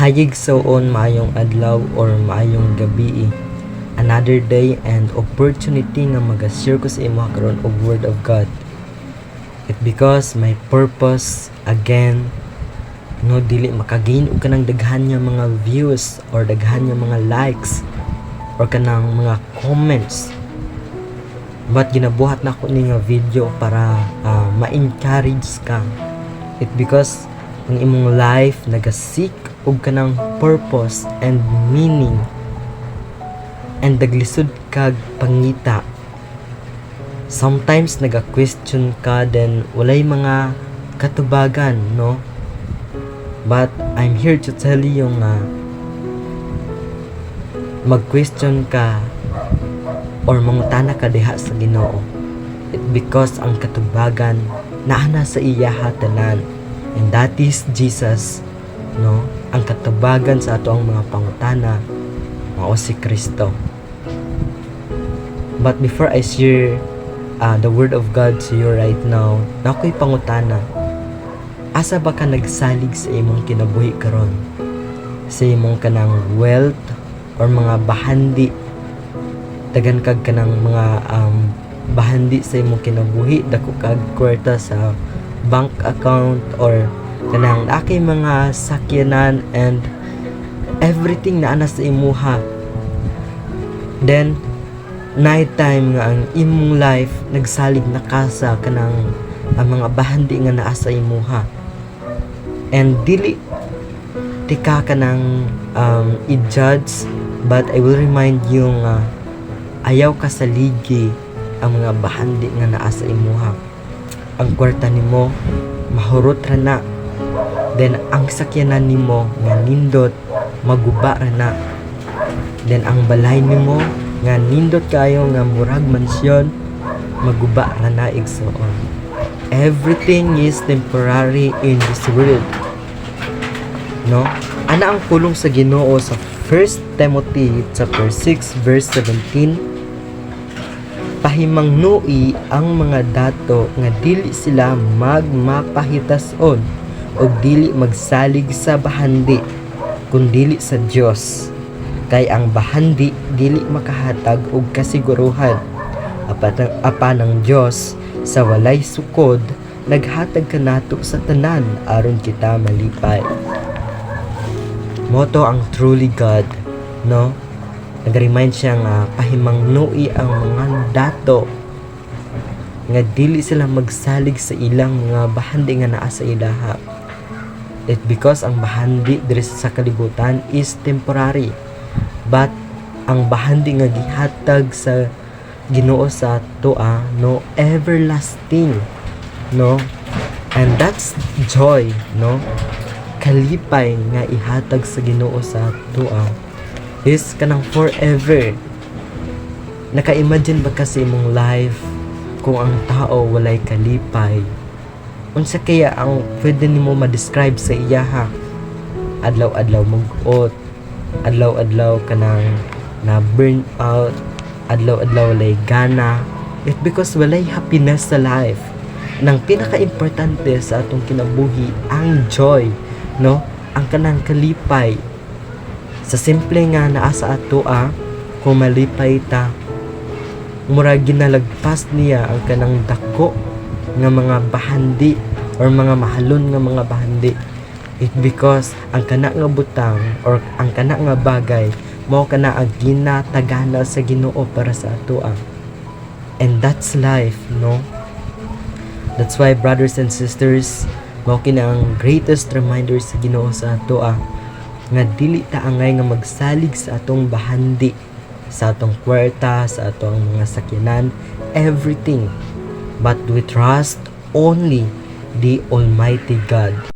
Hayig soon maayong adlaw or maayong gabi. Another day and opportunity nga mag-share ko sa imo karon og word of God. It because my purpose again no dili makagain og kanang daghan nga mga views or daghan nga mga likes or kanang mga comments. But ginabuhat na ko ni nga video para ma-encourage ka. It because ang imong life nagasik og kanang purpose and meaning and daglisod kag pangita. Sometimes naga-question ka then walay mga katubagan, no? But I'm here to tell you nga mag-question ka or mangutana ka diha sa Ginoo. It because ang katubagan naa na sa iya tanan, and that is Jesus, no? Ang katubagan sa ato ang mga pangutana mao si Kristo. But before I share the word of God to you right now, nakoy pangutana. Asa ba ka nagsalig sa imong kinabuhi karon? Sa imong kanang wealth or mga bahandi? Dagan kag kanang mga bahandi sa imong kinabuhi, dako kag kwarta sa bank account or kanang akay mga sakyanan and everything na ana sa imuha. Then night time nga ang imong life nagsalig na ka sa kanang mga bahandi nga naa sa imuha. And dili tika kanang i-judge, but I will remind you nga ayaw ka sa ligi ang mga bahandi nga naa sa imuha. Ang kwarta nimo mahurot ra na. Then ang sakyanan nimo nga nindot maguba ra na. Then ang balay nimo nga nindot kayo nga murag mansyon maguba ra na igsoon. Everything is temporary in this world, no? Ana ang pulong sa Ginoo sa 1 Timothy chapter 6 verse 17. Pahimangnu'i ang mga dato nga dili sila magmapahitason og dili magsalig sa bahandi kundili sa Dios, kay ang bahandi dili makahatag og kasiguruhan. Apan ang Dios sa walay sukod naghatag kanato sa tanan aron kita malipay. Moto ang truly God, no? Nag-remind siya nga pahimangnu'i ang mga dato nga dili sila magsalig sa ilang mga bahandi nga naa sa ilaha. It because ang bahandi diri sa kalibutan is temporary, but ang bahandi nga gihatag sa Ginoo sa ato no everlasting, no? And that's joy, no? Kalipay nga ihatag sa Ginoo sa ato is kanang forever. Naka-imagine ba kasi imong life kung ang tao walay kalipay? Unsa kaya ang pwede nimo ma-describe sa iya ha? Adlaw-adlaw mugot, adlaw-adlaw kanang na burn out, adlaw-adlaw walay gana. It because walay happiness sa life. Nang pinaka-importante sa atong kinabuhi ang joy, no? Ang kanang kalipay. Sa simple nga naa sa ato kung malipay ta, murag ginalagpas niya ang kanang dako nga mga bahandi or mga mahalon nga mga bahandi. It because ang kana nga butang or ang kana nga bagay mao kana ang ginatagana sa Ginoo para sa ato and that's life, no? That's why brothers and sisters, mao kini ang greatest reminder sa Ginoo sa ato nga dili ta angay nga magsalig sa atong bahandi, sa atong kwarta, sa atong mga sakyanan, everything, but we trust only the Almighty God.